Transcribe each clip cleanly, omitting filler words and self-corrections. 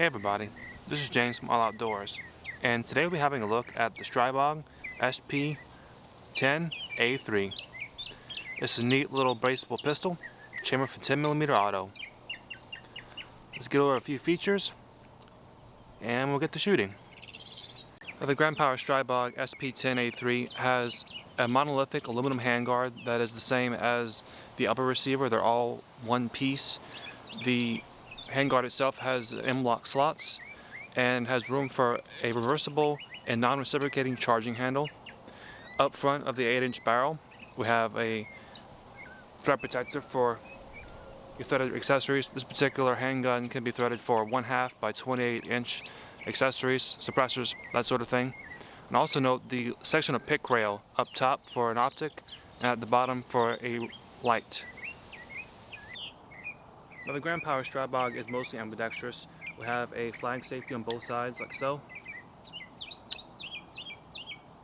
Hey everybody, this is James from All Outdoors, and today we'll be having a look at the Stribog SP10A3. It's a neat little braceable pistol, chambered for 10mm auto. Let's get over a few features, and we'll get to shooting. Now, the Grand Power Stribog SP10A3 has a monolithic aluminum handguard that is the same as the upper receiver. They're all one piece. The handguard itself has M-lock slots and has room for a reversible and non-reciprocating charging handle. Up front of the 8-inch barrel, we have a thread protector for your threaded accessories. This particular handgun can be threaded for 1/2 by 28-inch accessories, suppressors, that sort of thing. And also note the section of pick rail up top for an optic and at the bottom for a light. Now, the Grand Power Stribog is mostly ambidextrous. We have a flag safety on both sides, like so.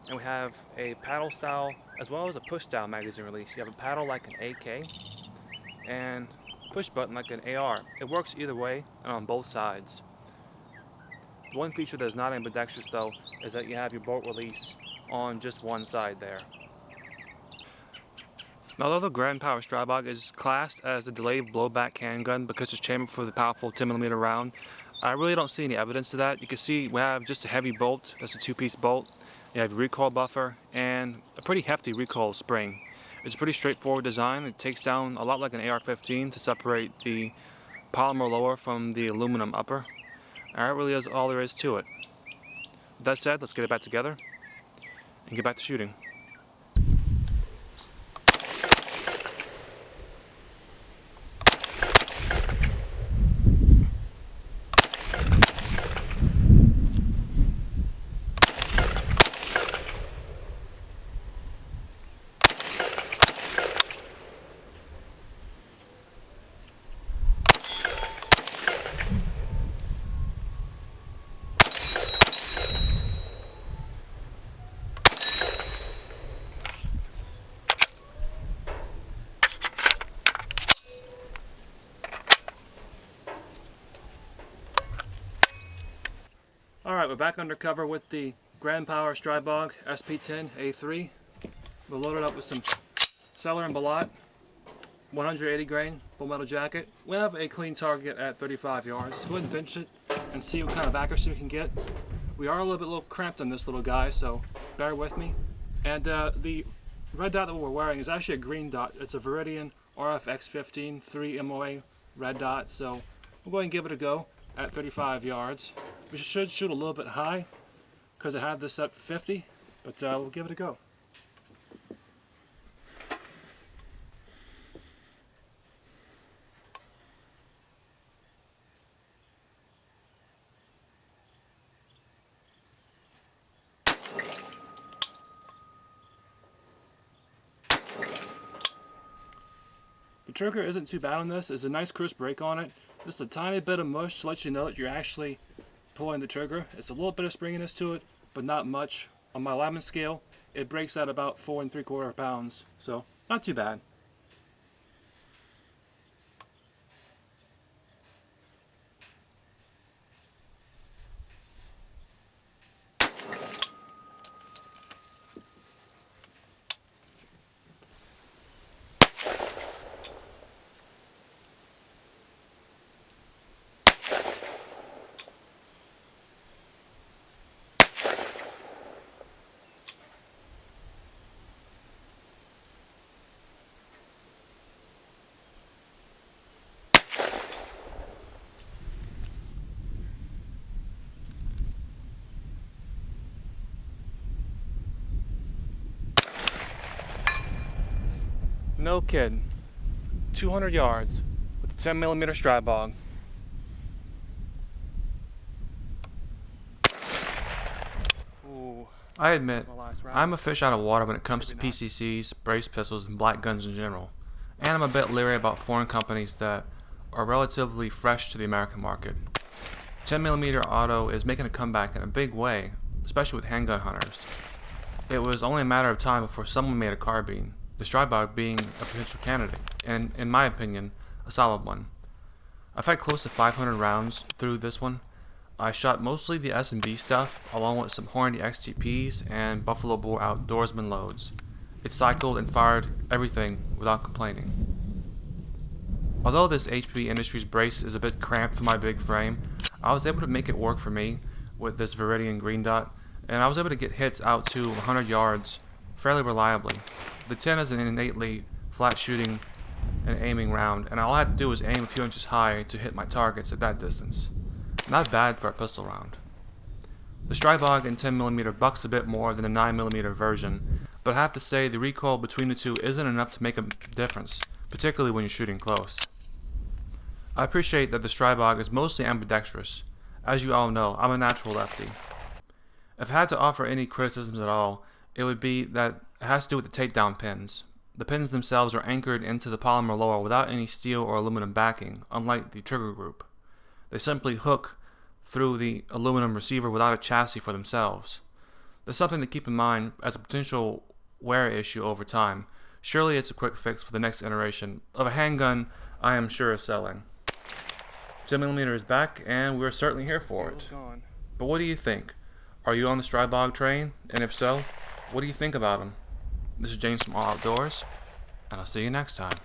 And we have a paddle style as well as a push style magazine release. You have a paddle like an AK and a push button like an AR. It works either way and on both sides. The one feature that is not ambidextrous though is that you have your bolt release on just one side there. Although the Grand Power Stribog is classed as a delayed blowback handgun because it's chambered for the powerful 10mm round, I really don't see any evidence of that. You can see we have just a heavy bolt, that's a 2-piece bolt. You have a recoil buffer and a pretty hefty recoil spring. It's a pretty straightforward design. It takes down a lot like an AR-15 to separate the polymer lower from the aluminum upper. That really is all there is to it. With that said, let's get it back together and get back to shooting. Alright, we're back undercover with the Grand Power Stribog SP10A3. We're loaded up with some Cellar and Balat, 180 grain full metal jacket. We have a clean target at 35 yards. Let's go ahead and bench it and see what kind of accuracy we can get. We are a little cramped on this little guy, so bear with me. And the red dot that we're wearing is actually a green dot. It's a Viridian RFX15 3 MOA red dot, so we'll go ahead and give it a go at 35 yards. We should shoot a little bit high because I have this set for 50, but we'll give it a go. The trigger isn't too bad on this. There's a nice crisp break on it. Just a tiny bit of mush to let you know that you're actually pulling the trigger. It's a little bit of springiness to it, but not much. On my Lyman scale, it breaks at about 4 3/4 pounds, so not too bad. No kidding. 200 yards with the 10mm Stribog. Ooh, I admit, I'm a fish out of water when it comes to PCCs, brace pistols, and black guns in general. And I'm a bit leery about foreign companies that are relatively fresh to the American market. 10mm auto is making a comeback in a big way, especially with handgun hunters. It was only a matter of time before someone made a carbine, the Stribog being a potential candidate, and in my opinion, a solid one. I've had close to 500 rounds through this one, I shot mostly the S&B stuff, along with some Hornady XTPs and Buffalo Bore outdoorsman loads. It cycled and fired everything without complaining. Although this HB Industries brace is a bit cramped for my big frame, I was able to make it work for me with this Viridian green dot, and I was able to get hits out to 100 yards fairly reliably. The 10 is an innately flat shooting and aiming round, and all I had to do was aim a few inches high to hit my targets at that distance. Not bad for a pistol round. The Stribog in 10mm bucks a bit more than the 9mm version, but I have to say the recoil between the two isn't enough to make a difference, particularly when you're shooting close. I appreciate that the Stribog is mostly ambidextrous. As you all know, I'm a natural lefty. If I had to offer any criticisms at all, it would be that it has to do with the takedown pins. The pins themselves are anchored into the polymer lower without any steel or aluminum backing, unlike the trigger group. They simply hook through the aluminum receiver without a chassis for themselves. There's something to keep in mind as a potential wear issue over time. Surely it's a quick fix for the next iteration of a handgun I am sure is selling. 10mm is back, and we're certainly here for it. But what do you think? Are you on the Stribog train? And if so, what do you think about them? This is James from All Outdoors, and I'll see you next time.